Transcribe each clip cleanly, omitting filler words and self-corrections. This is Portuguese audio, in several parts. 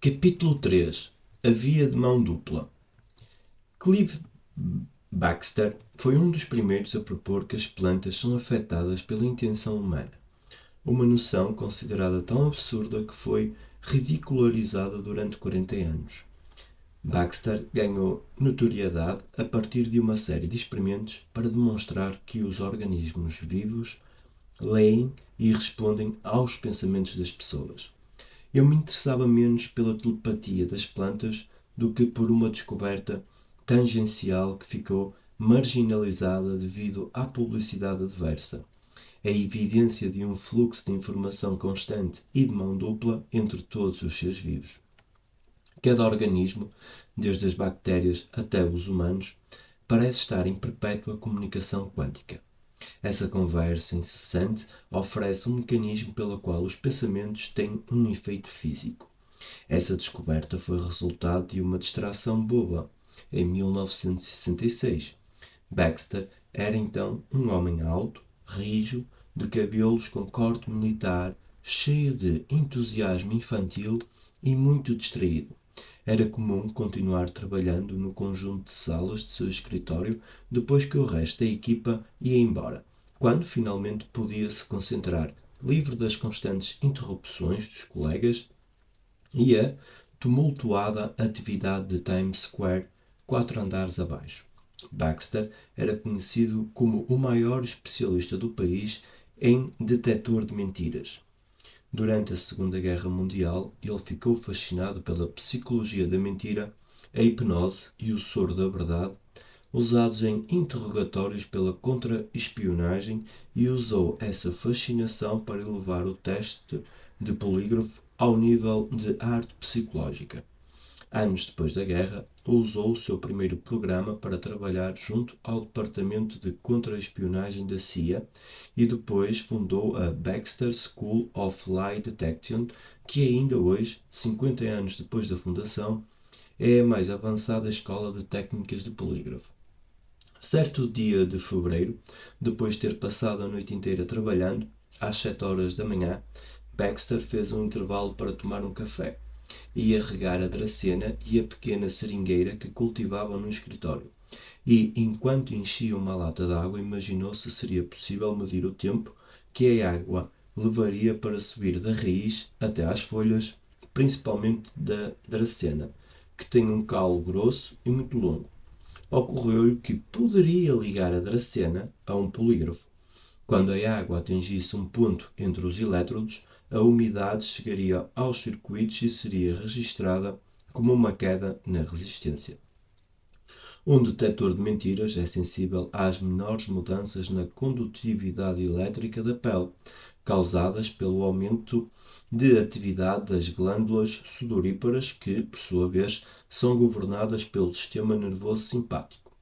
Capítulo 3. A via de mão dupla. Clive Baxter foi um dos primeiros a propor que as plantas são afetadas pela intenção humana, uma noção considerada tão absurda que foi ridicularizada durante 40 anos. Baxter ganhou notoriedade a partir de uma série de experimentos para demonstrar que os organismos vivos leem e respondem aos pensamentos das pessoas. Eu me interessava menos pela telepatia das plantas do que por uma descoberta tangencial que ficou marginalizada devido à publicidade adversa. A evidência de um fluxo de informação constante e de mão dupla entre todos os seres vivos. Cada organismo, desde as bactérias até os humanos, parece estar em perpétua comunicação quântica. Essa conversa incessante oferece um mecanismo pelo qual os pensamentos têm um efeito físico. Essa descoberta foi resultado de uma distração boba. Em 1966, Baxter era então um homem alto, rijo, de cabelos com corte militar, cheio de entusiasmo infantil e muito distraído. Era comum continuar trabalhando no conjunto de salas de seu escritório depois que o resto da equipa ia embora, quando finalmente podia se concentrar, livre das constantes interrupções dos colegas e a tumultuada atividade de Times Square, 4 andares abaixo. Baxter era conhecido como o maior especialista do país em detector de mentiras. Durante a Segunda Guerra Mundial, ele ficou fascinado pela psicologia da mentira, a hipnose e o soro da verdade, usados em interrogatórios pela contra-espionagem, e usou essa fascinação para elevar o teste de polígrafo ao nível de arte psicológica. Anos depois da guerra, usou o seu primeiro programa para trabalhar junto ao Departamento de Contra-Espionagem da CIA e depois fundou a Baxter School of Lie Detection, que ainda hoje, 50 anos depois da fundação, é a mais avançada escola de técnicas de polígrafo. Certo dia de fevereiro, depois de ter passado a noite inteira trabalhando, às 7 horas da manhã, Baxter fez um intervalo para tomar um café. Ia regar a dracena e a pequena seringueira que cultivava no escritório. E, enquanto enchia uma lata de água, imaginou se seria possível medir o tempo que a água levaria para subir da raiz até às folhas, principalmente da dracena, que tem um caule grosso e muito longo. Ocorreu-lhe que poderia ligar a dracena a um polígrafo. Quando a água atingisse um ponto entre os elétrodos, a umidade chegaria aos circuitos e seria registrada como uma queda na resistência. Um detector de mentiras é sensível às menores mudanças na condutividade elétrica da pele, causadas pelo aumento de atividade das glândulas sudoríparas que, por sua vez, são governadas pelo sistema nervoso simpático.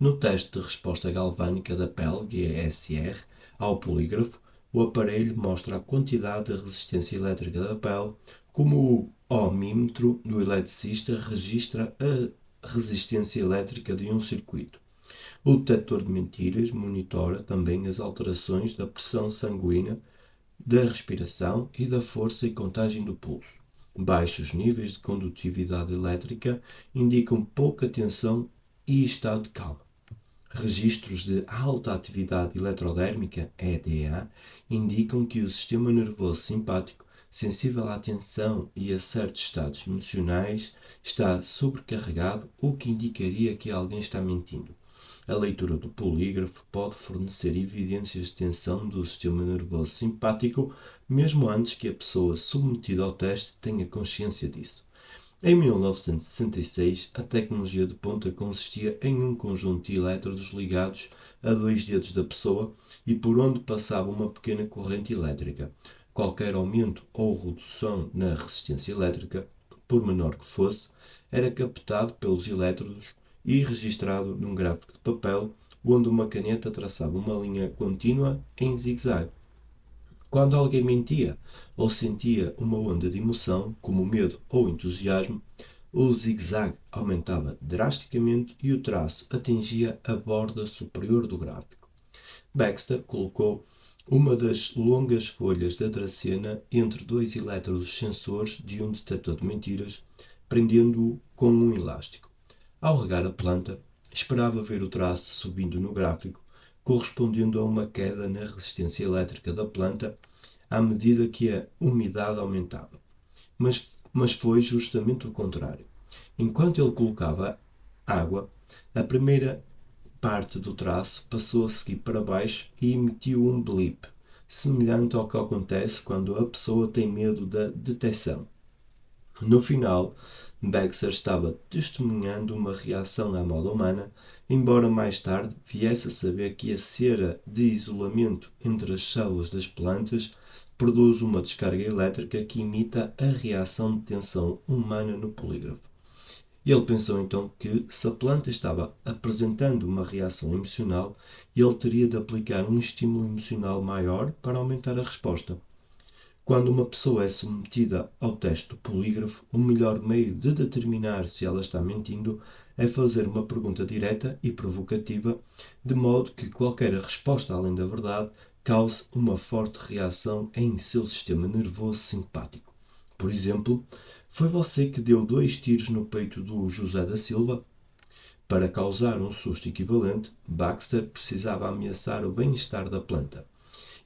No teste de resposta galvânica da pele, GSR, ao polígrafo, o aparelho mostra a quantidade de resistência elétrica da pele, como o ohmímetro do eletricista registra a resistência elétrica de um circuito. O detector de mentiras monitora também as alterações da pressão sanguínea, da respiração e da força e contagem do pulso. Baixos níveis de condutividade elétrica indicam pouca tensão e estado de calma. Registros de alta atividade eletrodérmica, EDA, indicam que o sistema nervoso simpático, sensível à tensão e a certos estados emocionais, está sobrecarregado, o que indicaria que alguém está mentindo. A leitura do polígrafo pode fornecer evidências de tensão do sistema nervoso simpático, mesmo antes que a pessoa submetida ao teste tenha consciência disso. Em 1966, a tecnologia de ponta consistia em um conjunto de elétrodos ligados a dois dedos da pessoa e por onde passava uma pequena corrente elétrica. Qualquer aumento ou redução na resistência elétrica, por menor que fosse, era captado pelos elétrodos e registrado num gráfico de papel onde uma caneta traçava uma linha contínua em zigue-zague. Quando alguém mentia ou sentia uma onda de emoção, como medo ou entusiasmo, o zigue-zague aumentava drasticamente e o traço atingia a borda superior do gráfico. Baxter colocou uma das longas folhas da dracena entre dois elétrodos sensores de um detector de mentiras, prendendo-o com um elástico. Ao regar a planta, esperava ver o traço subindo no gráfico, correspondendo a uma queda na resistência elétrica da planta à medida que a umidade aumentava. Mas foi justamente o contrário. Enquanto ele colocava água, a primeira parte do traço passou a seguir para baixo e emitiu um blip, semelhante ao que acontece quando a pessoa tem medo da detecção. No final, Baxter estava testemunhando uma reação à moda humana, embora mais tarde viesse a saber que a cera de isolamento entre as células das plantas produz uma descarga elétrica que imita a reação de tensão humana no polígrafo. Ele pensou então que, se a planta estava apresentando uma reação emocional, ele teria de aplicar um estímulo emocional maior para aumentar a resposta. Quando uma pessoa é submetida ao teste do polígrafo, o melhor meio de determinar se ela está mentindo é fazer uma pergunta direta e provocativa, de modo que qualquer resposta além da verdade cause uma forte reação em seu sistema nervoso simpático. Por exemplo, foi você que deu 2 tiros no peito do José da Silva? Para causar um susto equivalente, Baxter precisava ameaçar o bem-estar da planta.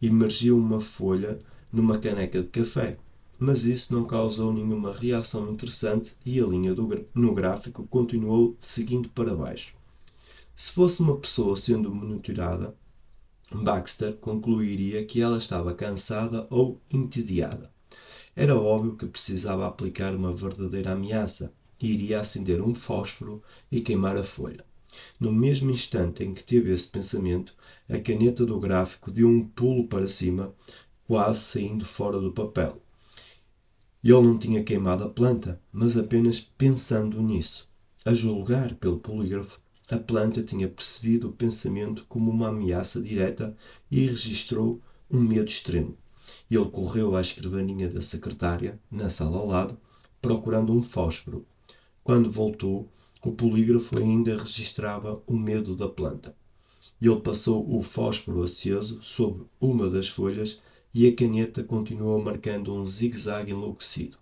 Imergiu uma folha numa caneca de café, mas isso não causou nenhuma reação interessante e a linha no gráfico continuou seguindo para baixo. Se fosse uma pessoa sendo monitorada, Baxter concluiria que ela estava cansada ou entediada. Era óbvio que precisava aplicar uma verdadeira ameaça e iria acender um fósforo e queimar a folha. No mesmo instante em que teve esse pensamento, a caneta do gráfico deu um pulo para cima, quase saindo fora do papel. Ele não tinha queimado a planta, mas apenas pensando nisso. A julgar pelo polígrafo, a planta tinha percebido o pensamento como uma ameaça direta e registrou um medo extremo. Ele correu à escrivaninha da secretária, na sala ao lado, procurando um fósforo. Quando voltou, o polígrafo ainda registrava o medo da planta. Ele passou o fósforo aceso sobre uma das folhas e a caneta continuou marcando um zigue-zague enlouquecido.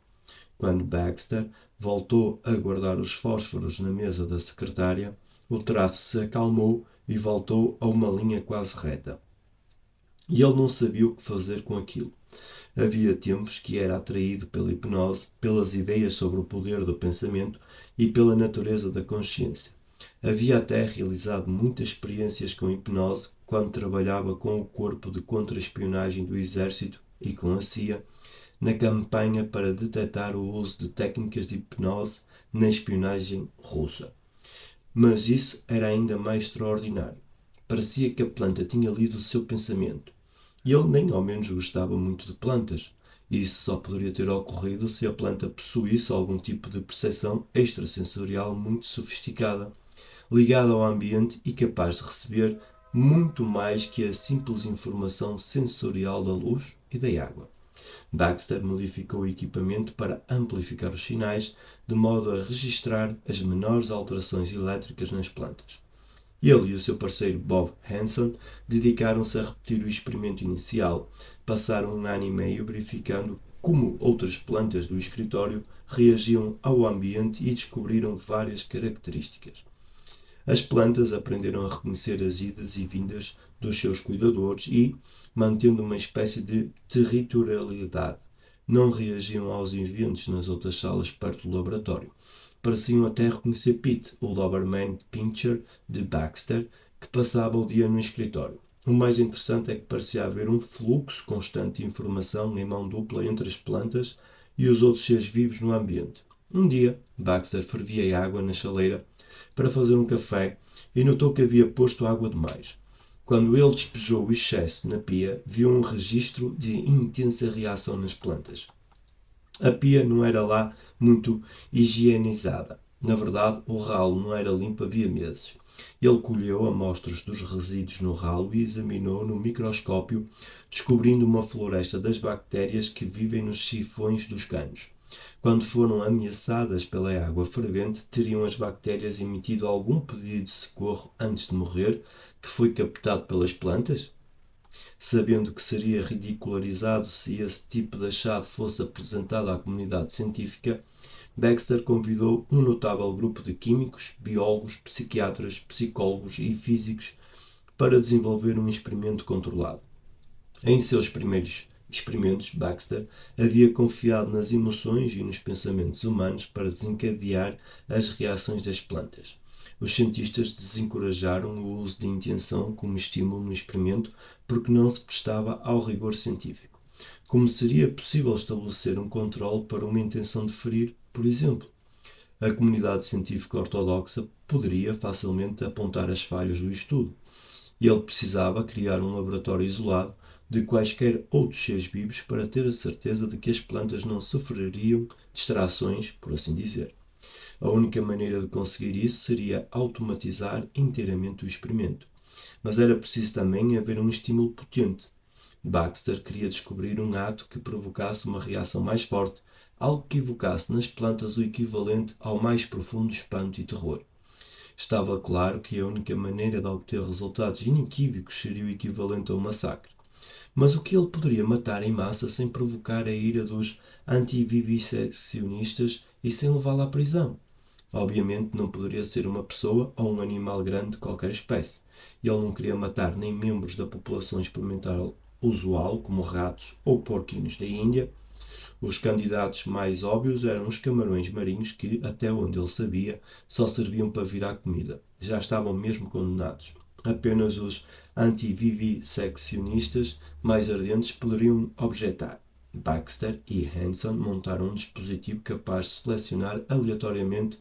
Quando Baxter voltou a guardar os fósforos na mesa da secretária, o traço se acalmou e voltou a uma linha quase reta. E ele não sabia o que fazer com aquilo. Havia tempos que era atraído pela hipnose, pelas ideias sobre o poder do pensamento e pela natureza da consciência. Havia até realizado muitas experiências com hipnose quando trabalhava com o corpo de contra-espionagem do Exército e com a CIA na campanha para detectar o uso de técnicas de hipnose na espionagem russa. Mas isso era ainda mais extraordinário. Parecia que a planta tinha lido o seu pensamento. E ele nem ao menos gostava muito de plantas. Isso só poderia ter ocorrido se a planta possuísse algum tipo de percepção extrasensorial muito sofisticada, ligada ao ambiente e capaz de receber muito mais que a simples informação sensorial da luz e da água. Baxter modificou o equipamento para amplificar os sinais, de modo a registrar as menores alterações elétricas nas plantas. Ele e o seu parceiro Bob Hanson dedicaram-se a repetir o experimento inicial. Passaram 1 ano e meio verificando como outras plantas do escritório reagiam ao ambiente e descobriram várias características. As plantas aprenderam a reconhecer as idas e vindas dos seus cuidadores e, mantendo uma espécie de territorialidade, não reagiam aos eventos nas outras salas perto do laboratório. Pareciam até reconhecer Pete, o Doberman Pinscher de Baxter, que passava o dia no escritório. O mais interessante é que parecia haver um fluxo constante de informação em mão dupla entre as plantas e os outros seres vivos no ambiente. Um dia, Baxter fervia água na chaleira para fazer um café e notou que havia posto água demais. Quando ele despejou o excesso na pia, viu um registro de intensa reação nas plantas. A pia não era lá muito higienizada. Na verdade, o ralo não era limpo havia meses. Ele colheu amostras dos resíduos no ralo e examinou no microscópio, descobrindo uma floresta das bactérias que vivem nos sifões dos canos. Quando foram ameaçadas pela água fervente, teriam as bactérias emitido algum pedido de socorro antes de morrer, que foi captado pelas plantas? Sabendo que seria ridicularizado se esse tipo de achado fosse apresentado à comunidade científica, Baxter convidou um notável grupo de químicos, biólogos, psiquiatras, psicólogos e físicos para desenvolver um experimento controlado. Em seus primeiros experimentos, Baxter havia confiado nas emoções e nos pensamentos humanos para desencadear as reações das plantas. Os cientistas desencorajaram o uso de intenção como estímulo no experimento porque não se prestava ao rigor científico. Como seria possível estabelecer um controle para uma intenção de ferir, por exemplo? A comunidade científica ortodoxa poderia facilmente apontar as falhas do estudo. Ele precisava criar um laboratório isolado de quaisquer outros seres vivos para ter a certeza de que as plantas não sofreriam distrações, por assim dizer. A única maneira de conseguir isso seria automatizar inteiramente o experimento. Mas era preciso também haver um estímulo potente. Baxter queria descobrir um ato que provocasse uma reação mais forte, algo que evocasse nas plantas o equivalente ao mais profundo espanto e terror. Estava claro que a única maneira de obter resultados inequívocos seria o equivalente a um massacre. Mas o que ele poderia matar em massa sem provocar a ira dos antiviviseccionistas e sem levá-lo à prisão? Obviamente não poderia ser uma pessoa ou um animal grande de qualquer espécie. Ele não queria matar nem membros da população experimental usual, como ratos ou porquinhos da Índia. Os candidatos mais óbvios eram os camarões marinhos que, até onde ele sabia, só serviam para virar comida. Já estavam mesmo condenados. Apenas os antiviviseccionistas mais ardentes poderiam objetar. Baxter e Hanson montaram um dispositivo capaz de selecionar aleatoriamente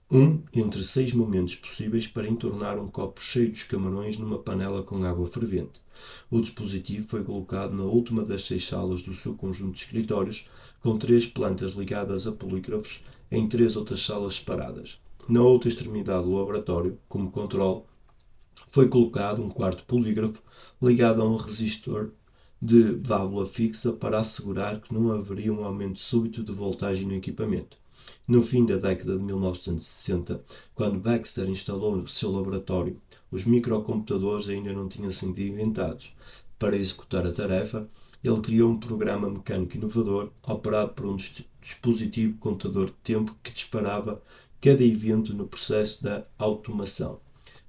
um entre 6 momentos possíveis para entornar um copo cheio dos camarões numa panela com água fervente. O dispositivo foi colocado na última das 6 salas do seu conjunto de escritórios, com 3 plantas ligadas a polígrafos em 3 outras salas separadas. Na outra extremidade do laboratório, como controle, foi colocado um quarto polígrafo ligado a um resistor de válvula fixa para assegurar que não haveria um aumento súbito de voltagem no equipamento. No fim da década de 1960, quando Baxter instalou o seu laboratório, os microcomputadores ainda não tinham sido inventados. Para executar a tarefa, ele criou um programa mecânico inovador operado por um dispositivo contador de tempo que disparava cada evento no processo da automação.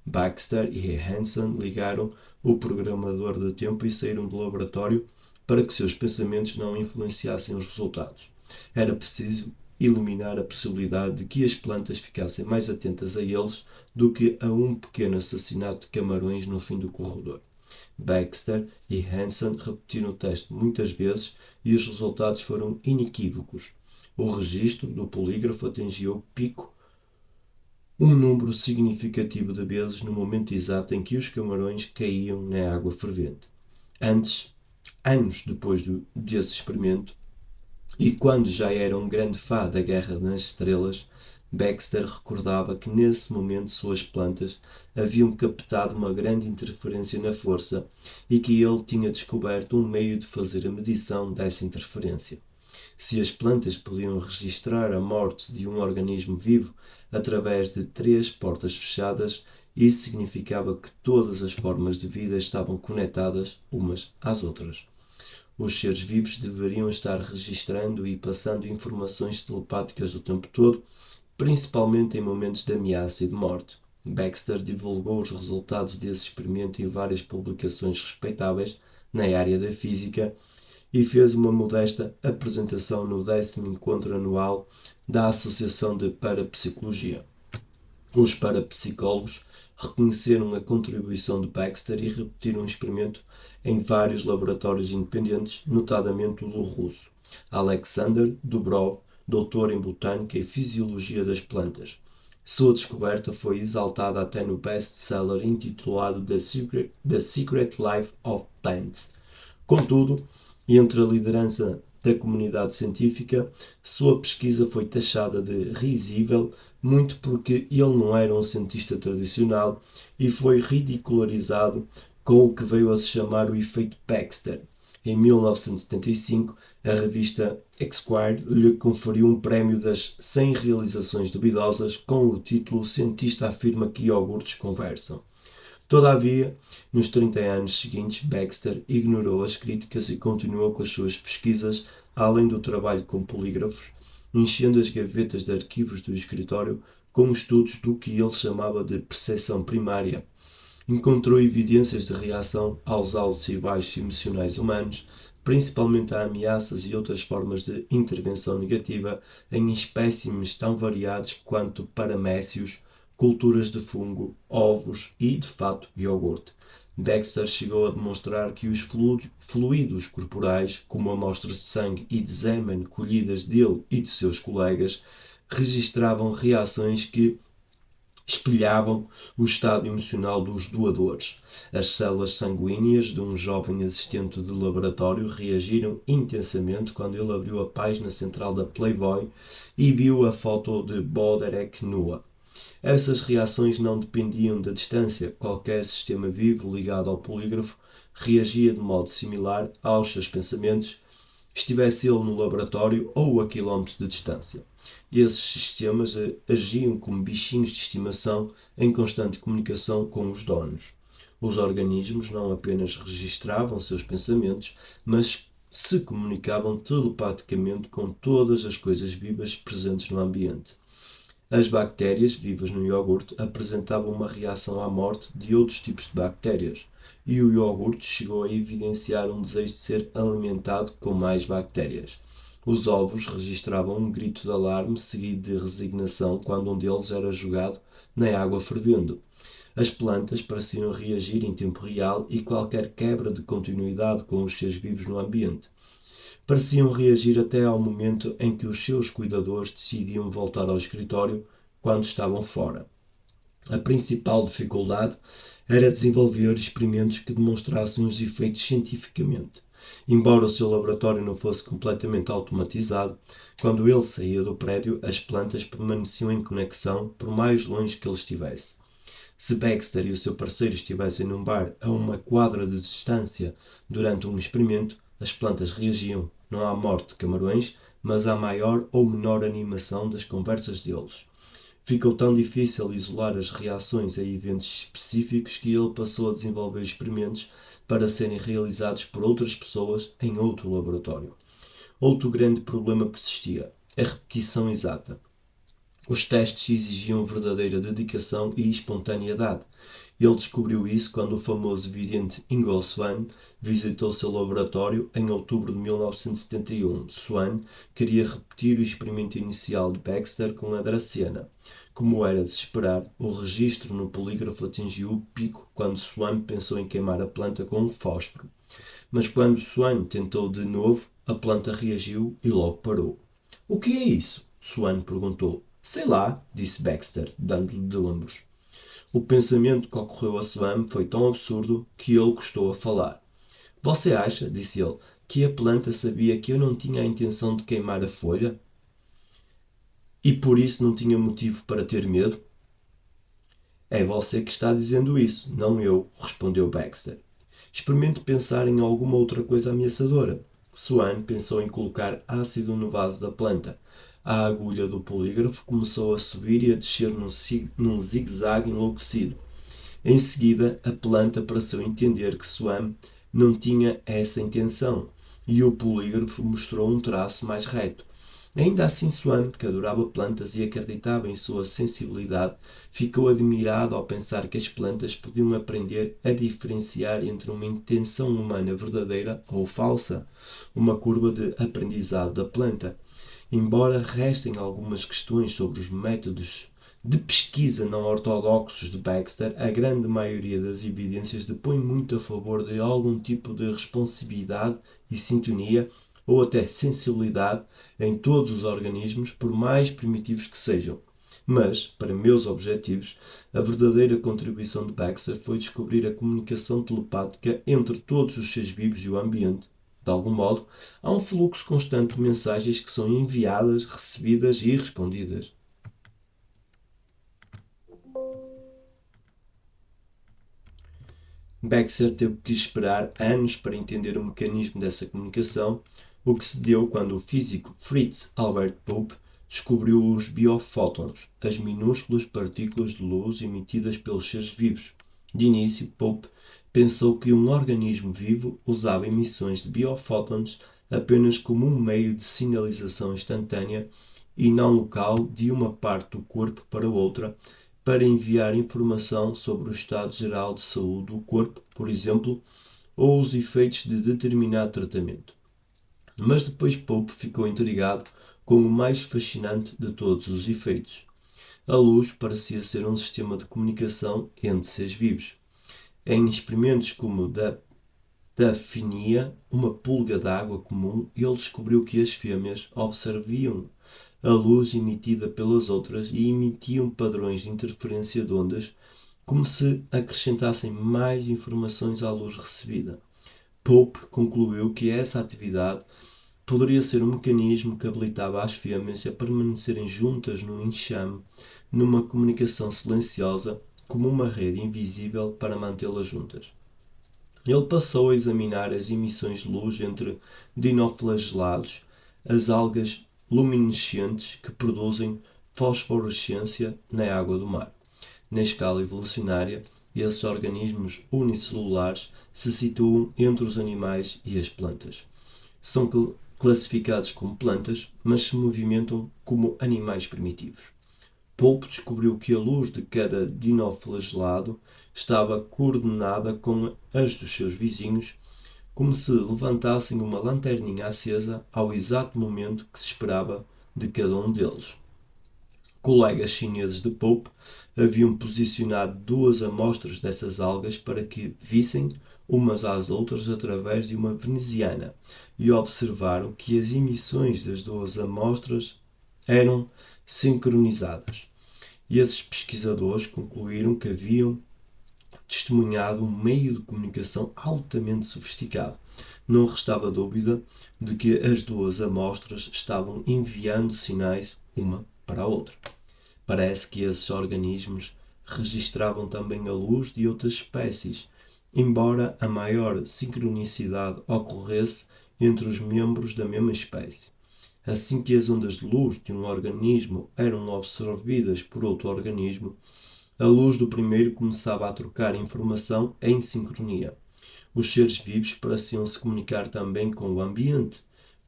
Baxter e Hanson ligaram o programador de tempo e saíram do laboratório para que seus pensamentos não influenciassem os resultados. Era preciso eliminar a possibilidade de que as plantas ficassem mais atentas a eles do que a um pequeno assassinato de camarões no fim do corredor. Baxter e Hanson repetiram o teste muitas vezes e os resultados foram inequívocos. O registro do polígrafo atingiu o pico um número significativo de vezes no momento exato em que os camarões caíam na água fervente. Anos depois desse experimento, e quando já era um grande fã da Guerra nas Estrelas, Baxter recordava que nesse momento suas plantas haviam captado uma grande interferência na força e que ele tinha descoberto um meio de fazer a medição dessa interferência. Se as plantas podiam registrar a morte de um organismo vivo através de 3 portas fechadas, isso significava que todas as formas de vida estavam conectadas umas às outras. Os seres vivos deveriam estar registrando e passando informações telepáticas o tempo todo, principalmente em momentos de ameaça e de morte. Baxter divulgou os resultados desse experimento em várias publicações respeitáveis na área da física e fez uma modesta apresentação no 10º encontro anual da Associação de Parapsicologia. Os parapsicólogos reconheceram a contribuição de Baxter e repetiram o experimento em vários laboratórios independentes, notadamente o do russo Alexander Dubrov, doutor em botânica e fisiologia das plantas. Sua descoberta foi exaltada até no best-seller intitulado The Secret Life of Plants. Contudo, entre a liderança da comunidade científica, sua pesquisa foi taxada de risível, muito porque ele não era um cientista tradicional e foi ridicularizado com o que veio a se chamar o efeito Baxter. Em 1975, a revista Esquire lhe conferiu um prémio das 100 realizações duvidosas com o título Cientista afirma que iogurtes conversam. Todavia, nos 30 anos seguintes, Baxter ignorou as críticas e continuou com as suas pesquisas, além do trabalho com polígrafos, enchendo as gavetas de arquivos do escritório com estudos do que ele chamava de percepção primária. Encontrou evidências de reação aos altos e baixos emocionais humanos, principalmente a ameaças e outras formas de intervenção negativa em espécimes tão variados quanto paramécios, culturas de fungo, ovos e, de fato, iogurte. Baxter chegou a demonstrar que os fluidos corporais, como amostras de sangue e de sêmen colhidas dele e de seus colegas, registravam reações que espelhavam o estado emocional dos doadores. As células sanguíneas de um jovem assistente de laboratório reagiram intensamente quando ele abriu a página central da Playboy e viu a foto de Bo Derek nua. Essas reações não dependiam da distância. Qualquer sistema vivo ligado ao polígrafo reagia de modo similar aos seus pensamentos, estivesse ele no laboratório ou a quilómetros de distância. Esses sistemas agiam como bichinhos de estimação em constante comunicação com os donos. Os organismos não apenas registravam seus pensamentos, mas se comunicavam telepaticamente com todas as coisas vivas presentes no ambiente. As bactérias vivas no iogurte apresentavam uma reação à morte de outros tipos de bactérias, e o iogurte chegou a evidenciar um desejo de ser alimentado com mais bactérias. Os ovos registravam um grito de alarme seguido de resignação quando um deles era jogado na água fervendo. As plantas pareciam reagir em tempo real e qualquer quebra de continuidade com os seres vivos no ambiente. Pareciam reagir até ao momento em que os seus cuidadores decidiam voltar ao escritório quando estavam fora. A principal dificuldade era desenvolver experimentos que demonstrassem os efeitos cientificamente. Embora o seu laboratório não fosse completamente automatizado, quando ele saía do prédio, as plantas permaneciam em conexão por mais longe que ele estivesse. Se Baxter e o seu parceiro estivessem num bar a uma quadra de distância durante um experimento, as plantas reagiam, não à morte de camarões, mas à maior ou menor animação das conversas deles. Ficou tão difícil isolar as reações a eventos específicos que ele passou a desenvolver experimentos para serem realizados por outras pessoas em outro laboratório. Outro grande problema persistia: a repetição exata. Os testes exigiam verdadeira dedicação e espontaneidade. Ele descobriu isso quando o famoso vidente Ingo Swann visitou seu laboratório em outubro de 1971. Swann queria repetir o experimento inicial de Baxter com a dracena. Como era de se esperar, o registro no polígrafo atingiu o pico quando Swann pensou em queimar a planta com um fósforo. Mas quando Swann tentou de novo, a planta reagiu e logo parou. "O que é isso?" Swann perguntou. "Sei lá", disse Baxter, dando-lhe de ombros. O pensamento que ocorreu a Swann foi tão absurdo que ele custou a falar. "Você acha", disse ele, "que a planta sabia que eu não tinha a intenção de queimar a folha? E por isso não tinha motivo para ter medo?" "É você que está dizendo isso, não eu", respondeu Baxter. "Experimente pensar em alguma outra coisa ameaçadora." Swann pensou em colocar ácido no vaso da planta. A agulha do polígrafo começou a subir e a descer num zigue-zague enlouquecido. Em seguida, a planta pareceu entender que Swann não tinha essa intenção, e o polígrafo mostrou um traço mais reto. Ainda assim, Swann, que adorava plantas e acreditava em sua sensibilidade, ficou admirado ao pensar que as plantas podiam aprender a diferenciar entre uma intenção humana verdadeira ou falsa, uma curva de aprendizado da planta. Embora restem algumas questões sobre os métodos de pesquisa não ortodoxos de Baxter, a grande maioria das evidências depõe muito a favor de algum tipo de responsividade e sintonia ou até sensibilidade em todos os organismos, por mais primitivos que sejam. Mas, para meus objetivos, a verdadeira contribuição de Baxter foi descobrir a comunicação telepática entre todos os seres vivos e o ambiente. De algum modo, há um fluxo constante de mensagens que são enviadas, recebidas e respondidas. Baxter teve que esperar anos para entender o mecanismo dessa comunicação, o que se deu quando o físico Fritz Albert Pope descobriu os biofótons, as minúsculas partículas de luz emitidas pelos seres vivos. De início, Pope pensou que um organismo vivo usava emissões de biofótons apenas como um meio de sinalização instantânea e não local de uma parte do corpo para outra, para enviar informação sobre o estado geral de saúde do corpo, por exemplo, ou os efeitos de determinado tratamento. Mas depois Pope ficou intrigado com o mais fascinante de todos os efeitos. A luz parecia ser um sistema de comunicação entre seres vivos. Em experimentos como o da Daphnia, uma pulga d'água comum, ele descobriu que as fêmeas observiam a luz emitida pelas outras e emitiam padrões de interferência de ondas, como se acrescentassem mais informações à luz recebida. Pope concluiu que essa atividade poderia ser um mecanismo que habilitava as fêmeas a permanecerem juntas no enxame, numa comunicação silenciosa, como uma rede invisível para mantê-las juntas. Ele passou a examinar as emissões de luz entre dinoflagelados, as algas luminescentes que produzem fosforescência na água do mar. Na escala evolucionária, esses organismos unicelulares se situam entre os animais e as plantas. São classificados como plantas, mas se movimentam como animais primitivos. Pope descobriu que a luz de cada dinoflagelado estava coordenada com as dos seus vizinhos, como se levantassem uma lanterninha acesa ao exato momento que se esperava de cada um deles. Colegas chineses de Pope haviam posicionado 2 amostras dessas algas para que vissem umas às outras através de uma veneziana e observaram que as emissões das 2 amostras eram sincronizadas. E esses pesquisadores concluíram que haviam testemunhado um meio de comunicação altamente sofisticado. Não restava dúvida de que as 2 amostras estavam enviando sinais uma para a outra. Parece que esses organismos registravam também a luz de outras espécies, embora a maior sincronicidade ocorresse entre os membros da mesma espécie. Assim que as ondas de luz de um organismo eram absorvidas por outro organismo, a luz do primeiro começava a trocar informação em sincronia. Os seres vivos pareciam se comunicar também com o ambiente.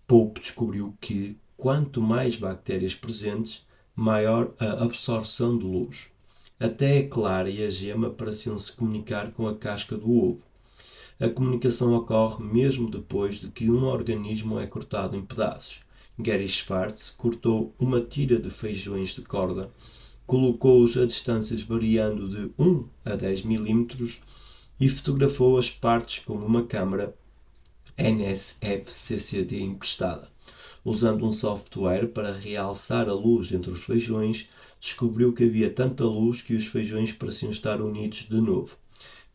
Pope descobriu que, quanto mais bactérias presentes, maior a absorção de luz. Até a clara e a gema pareciam se comunicar com a casca do ovo. A comunicação ocorre mesmo depois de que um organismo é cortado em pedaços. Gary Schwartz cortou uma tira de feijões de corda, colocou-os a distâncias variando de 1 a 10 milímetros e fotografou as partes com uma câmara NSF-CCD emprestada. Usando um software para realçar a luz entre os feijões, descobriu que havia tanta luz que os feijões pareciam estar unidos de novo.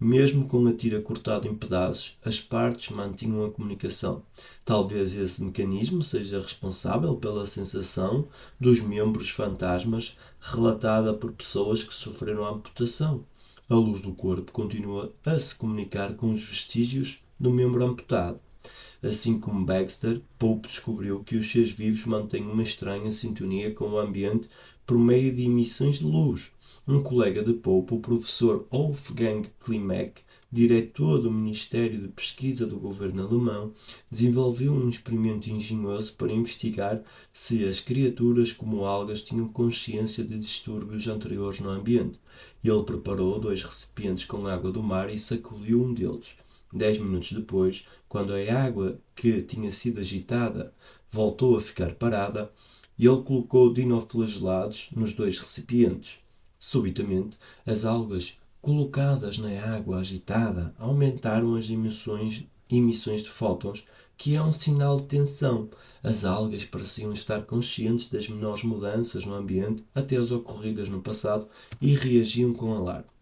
Mesmo com a tira cortada em pedaços, as partes mantinham a comunicação. Talvez esse mecanismo seja responsável pela sensação dos membros fantasmas relatada por pessoas que sofreram amputação. A luz do corpo continua a se comunicar com os vestígios do membro amputado. Assim como Baxter, Pope descobriu que os seres vivos mantêm uma estranha sintonia com o ambiente por meio de emissões de luz. Um colega de Pope, o professor Wolfgang Klimek, diretor do Ministério de Pesquisa do governo alemão, desenvolveu um experimento engenhoso para investigar se as criaturas como algas tinham consciência de distúrbios anteriores no ambiente. Ele preparou 2 recipientes com água do mar e sacudiu um deles. 10 minutos depois, quando a água que tinha sido agitada voltou a ficar parada, ele colocou dinoflagelados nos 2 recipientes. Subitamente, as algas colocadas na água agitada aumentaram as emissões de fótons, que é um sinal de tensão. As algas pareciam estar conscientes das menores mudanças no ambiente até as ocorridas no passado e reagiam com alarme.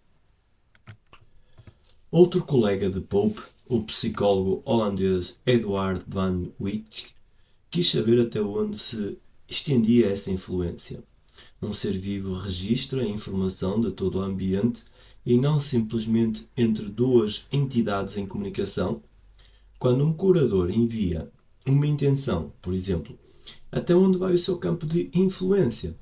Outro colega de Pope, o psicólogo holandês Eduard van Wyk, quis saber até onde se estendia essa influência. Um ser vivo registra a informação de todo o ambiente e não simplesmente entre 2 entidades em comunicação. Quando um curador envia uma intenção, por exemplo, até onde vai o seu campo de influência?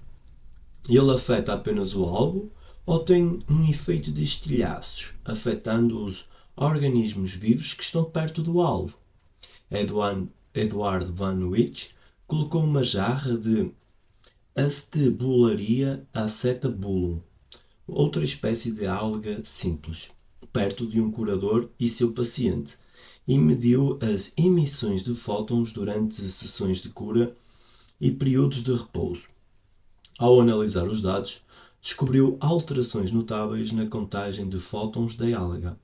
Ele afeta apenas o alvo ou tem um efeito de estilhaços, afetando os organismos vivos que estão perto do alvo. Edward Van Wyck colocou uma jarra de Acetobularia acetabulum, outra espécie de alga simples, perto de um curador e seu paciente, e mediu as emissões de fótons durante sessões de cura e períodos de repouso. Ao analisar os dados, descobriu alterações notáveis na contagem de fótons da alga.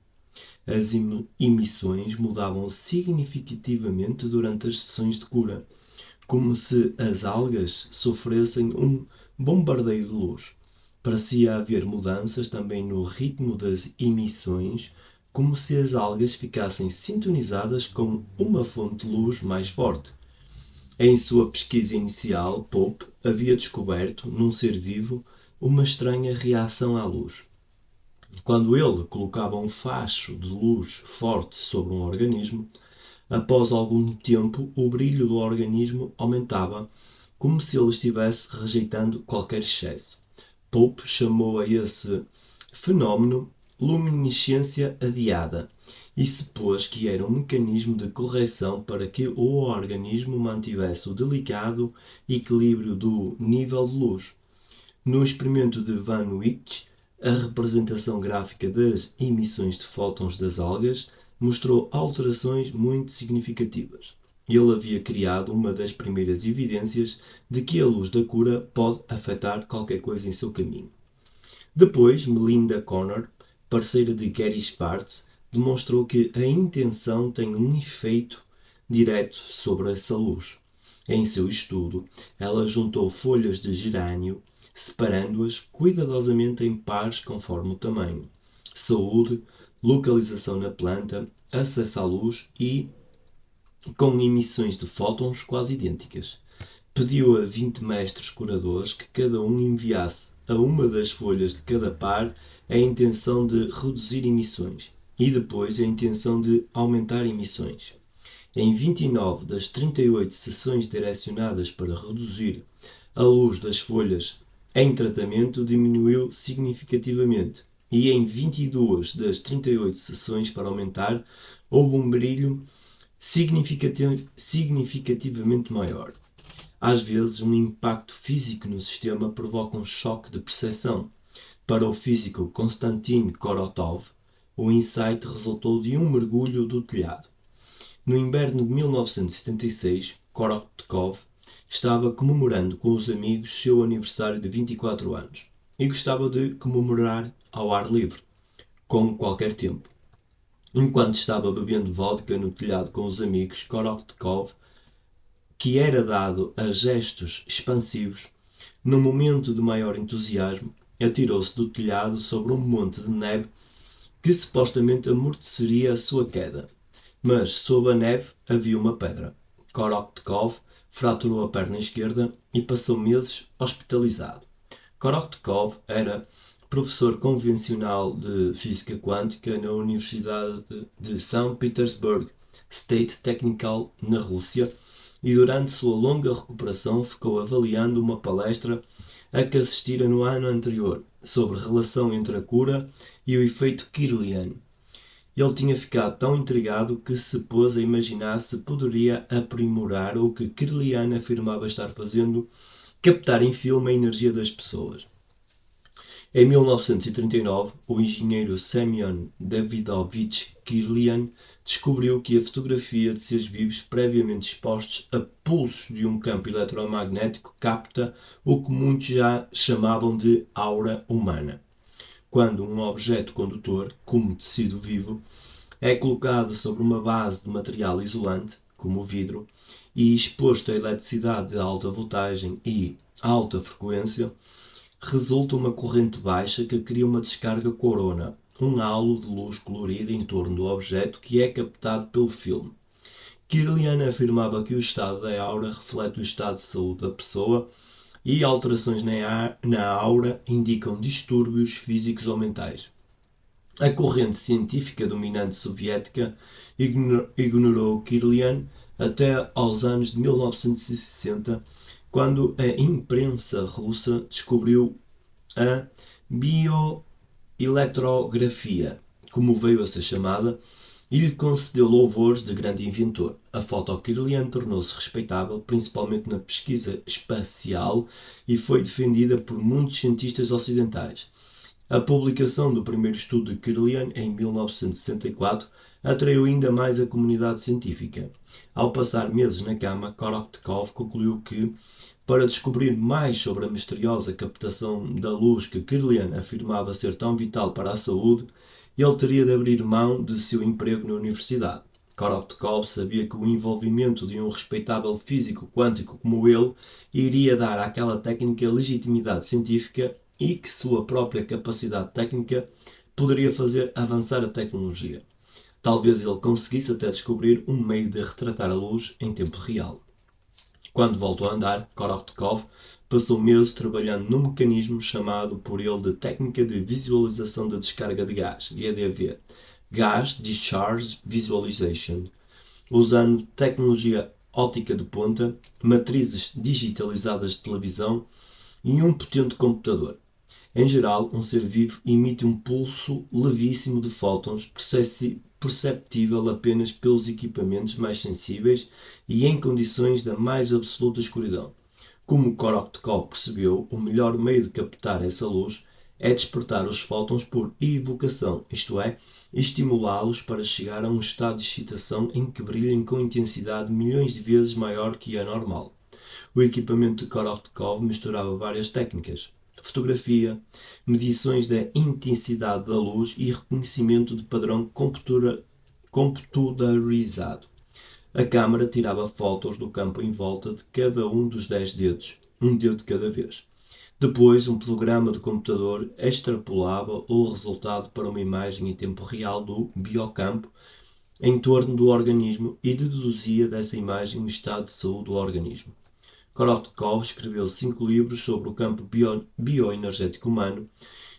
As emissões mudavam significativamente durante as sessões de cura, como se as algas sofressem um bombardeio de luz. Parecia haver mudanças também no ritmo das emissões, como se as algas ficassem sintonizadas com uma fonte de luz mais forte. Em sua pesquisa inicial, Pope havia descoberto, num ser vivo, uma estranha reação à luz. Quando ele colocava um facho de luz forte sobre um organismo, após algum tempo o brilho do organismo aumentava, como se ele estivesse rejeitando qualquer excesso. Pope chamou a esse fenómeno luminescência adiada e supôs que era um mecanismo de correção para que o organismo mantivesse o delicado equilíbrio do nível de luz. No experimento de Van Wyck, a representação gráfica das emissões de fótons das algas mostrou alterações muito significativas. Ele havia criado uma das primeiras evidências de que a luz da cura pode afetar qualquer coisa em seu caminho. Depois, Melinda Connor, parceira de Gary Schwartz, demonstrou que a intenção tem um efeito direto sobre essa luz. Em seu estudo, ela juntou folhas de gerânio, separando-as cuidadosamente em pares conforme o tamanho, saúde, localização na planta, acesso à luz e com emissões de fótons quase idênticas. Pediu a 20 mestres curadores que cada um enviasse a uma das folhas de cada par a intenção de reduzir emissões e depois a intenção de aumentar emissões. Em 29 das 38 sessões direcionadas para reduzir a luz das folhas em tratamento diminuiu significativamente e em 22 das 38 sessões para aumentar houve um brilho significativamente maior. Às vezes, um impacto físico no sistema provoca um choque de percepção. Para o físico Konstantin Korotov, o insight resultou de um mergulho do telhado. No inverno de 1976, Korotkov estava comemorando com os amigos seu aniversário de 24 anos e gostava de comemorar ao ar livre, com qualquer tempo. Enquanto estava bebendo vodka no telhado com os amigos, Korotkov, que era dado a gestos expansivos, num momento de maior entusiasmo, atirou-se do telhado sobre um monte de neve que supostamente amorteceria a sua queda. Mas sob a neve havia uma pedra. Korotkov fraturou a perna esquerda e passou meses hospitalizado. Korotkov era professor convencional de física quântica na Universidade de São Petersburg State Technical, na Rússia, e durante sua longa recuperação ficou avaliando uma palestra a que assistira no ano anterior sobre a relação entre a cura e o efeito Kirlian. Ele tinha ficado tão intrigado que se pôs a imaginar se poderia aprimorar o que Kirlian afirmava estar fazendo, captar em filme a energia das pessoas. Em 1939, o engenheiro Semyon Davidovich Kirlian descobriu que a fotografia de seres vivos previamente expostos a pulsos de um campo eletromagnético capta o que muitos já chamavam de aura humana. Quando um objeto condutor, como tecido vivo, é colocado sobre uma base de material isolante, como o vidro, e exposto a eletricidade de alta voltagem e alta frequência, resulta uma corrente baixa que cria uma descarga corona, um halo de luz colorida em torno do objeto que é captado pelo filme. Kirlian afirmava que o estado da aura reflete o estado de saúde da pessoa e alterações na aura indicam distúrbios físicos ou mentais. A corrente científica dominante soviética ignorou Kirlian até aos anos de 1960, quando a imprensa russa descobriu a bioeletrografia, como veio a ser chamada, e lhe concedeu louvores de grande inventor. A foto Kirlian tornou-se respeitável, principalmente na pesquisa espacial, e foi defendida por muitos cientistas ocidentais. A publicação do primeiro estudo de Kirlian, em 1964, atraiu ainda mais a comunidade científica. Ao passar meses na cama, Korotkov concluiu que, para descobrir mais sobre a misteriosa captação da luz que Kirlian afirmava ser tão vital para a saúde, ele teria de abrir mão de seu emprego na universidade. Korotkov sabia que o envolvimento de um respeitável físico quântico como ele iria dar àquela técnica legitimidade científica e que sua própria capacidade técnica poderia fazer avançar a tecnologia. Talvez ele conseguisse até descobrir um meio de retratar a luz em tempo real. Quando voltou a andar, Korotkov passou meses trabalhando num mecanismo chamado por ele de técnica de visualização da descarga de gás, GDV, Gas Discharge Visualization, usando tecnologia óptica de ponta, matrizes digitalizadas de televisão e um potente computador. Em geral, um ser vivo emite um pulso levíssimo de fótons perceptível apenas pelos equipamentos mais sensíveis e em condições da mais absoluta escuridão. Como Korotkov percebeu, o melhor meio de captar essa luz é despertar os fótons por evocação, isto é, estimulá-los para chegar a um estado de excitação em que brilhem com intensidade milhões de vezes maior que a normal. O equipamento de Korotkov misturava várias técnicas: fotografia, medições da intensidade da luz e reconhecimento de padrão computadorizado. A câmara tirava fotos do campo em volta de cada um dos 10 dedos, um dedo de cada vez. Depois, um programa de computador extrapolava o resultado para uma imagem em tempo real do biocampo em torno do organismo e deduzia dessa imagem o estado de saúde do organismo. Korotkov escreveu 5 livros sobre o campo bioenergético humano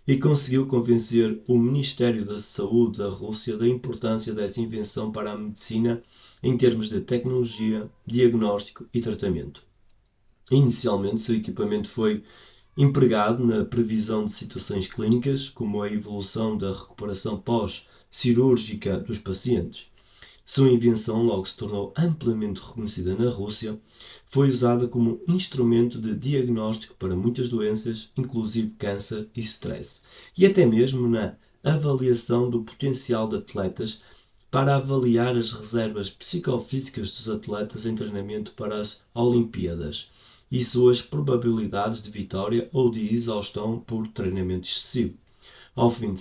e conseguiu convencer o Ministério da Saúde da Rússia da importância dessa invenção para a medicina em termos de tecnologia, diagnóstico e tratamento. Inicialmente, seu equipamento foi empregado na previsão de situações clínicas, como a evolução da recuperação pós-cirúrgica dos pacientes. Sua invenção logo se tornou amplamente reconhecida na Rússia, foi usada como instrumento de diagnóstico para muitas doenças, inclusive câncer e stress, e até mesmo na avaliação do potencial de atletas para avaliar as reservas psicofísicas dos atletas em treinamento para as Olimpíadas e suas probabilidades de vitória ou de exaustão por treinamento excessivo. Ao fim de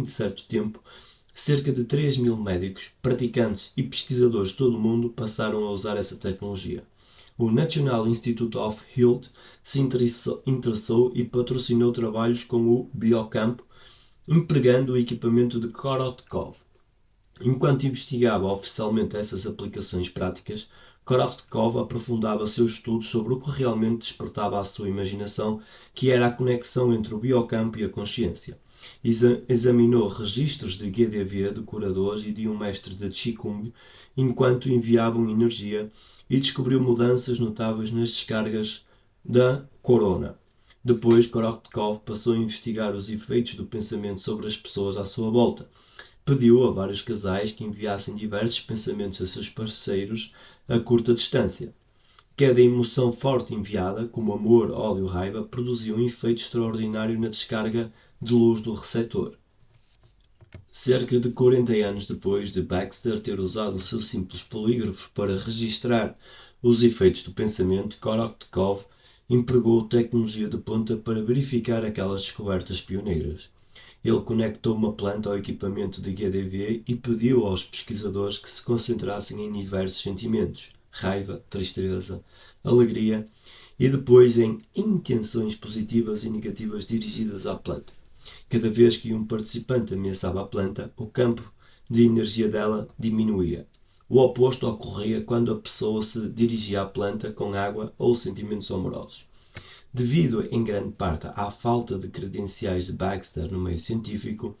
certo tempo, cerca de 3.000 médicos, praticantes e pesquisadores de todo o mundo passaram a usar essa tecnologia. O National Institute of Health se interessou e patrocinou trabalhos com o Biocampo, empregando o equipamento de Korotkov. Enquanto investigava oficialmente essas aplicações práticas, Korotkov aprofundava seus estudos sobre o que realmente despertava a sua imaginação, que era a conexão entre o biocampo e a consciência. Examinou registros de GDV de curadores e de um mestre de Qigong enquanto enviavam energia e descobriu mudanças notáveis nas descargas da corona. Depois, Korotkov passou a investigar os efeitos do pensamento sobre as pessoas à sua volta. Pediu a vários casais que enviassem diversos pensamentos a seus parceiros a curta distância. Cada emoção forte enviada, como amor, ódio, raiva, produzia um efeito extraordinário na descarga de luz do receptor. Cerca de 40 anos depois de Baxter ter usado o seu simples polígrafo para registrar os efeitos do pensamento, Korotkov empregou tecnologia de ponta para verificar aquelas descobertas pioneiras. Ele conectou uma planta ao equipamento de GDV e pediu aos pesquisadores que se concentrassem em diversos sentimentos: raiva, tristeza, alegria e depois em intenções positivas e negativas dirigidas à planta. Cada vez que um participante ameaçava a planta, o campo de energia dela diminuía. O oposto ocorria quando a pessoa se dirigia à planta com água ou sentimentos amorosos. Devido em grande parte à falta de credenciais de Baxter no meio científico,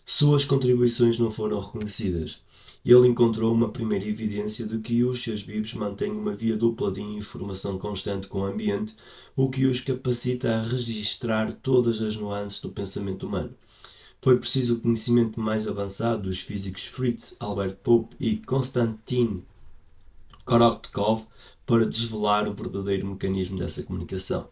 suas contribuições não foram reconhecidas Ele encontrou uma primeira evidência de que os seres vivos mantêm uma via dupla de informação constante com o ambiente, o que os capacita a registrar todas as nuances do pensamento humano. Foi preciso o conhecimento mais avançado dos físicos Fritz Albert Pope e Konstantin Korotkov para desvelar o verdadeiro mecanismo dessa comunicação.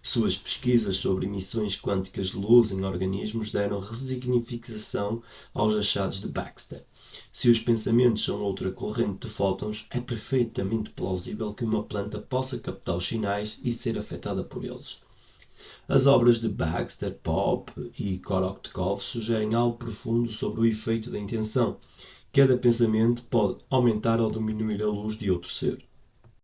Suas pesquisas sobre emissões quânticas de luz em organismos deram resignificação aos achados de Baxter. Se os pensamentos são outra corrente de fótons, é perfeitamente plausível que uma planta possa captar os sinais e ser afetada por eles. As obras de Baxter, Pope e Korotkov sugerem algo profundo sobre o efeito da intenção. Cada pensamento pode aumentar ou diminuir a luz de outro ser.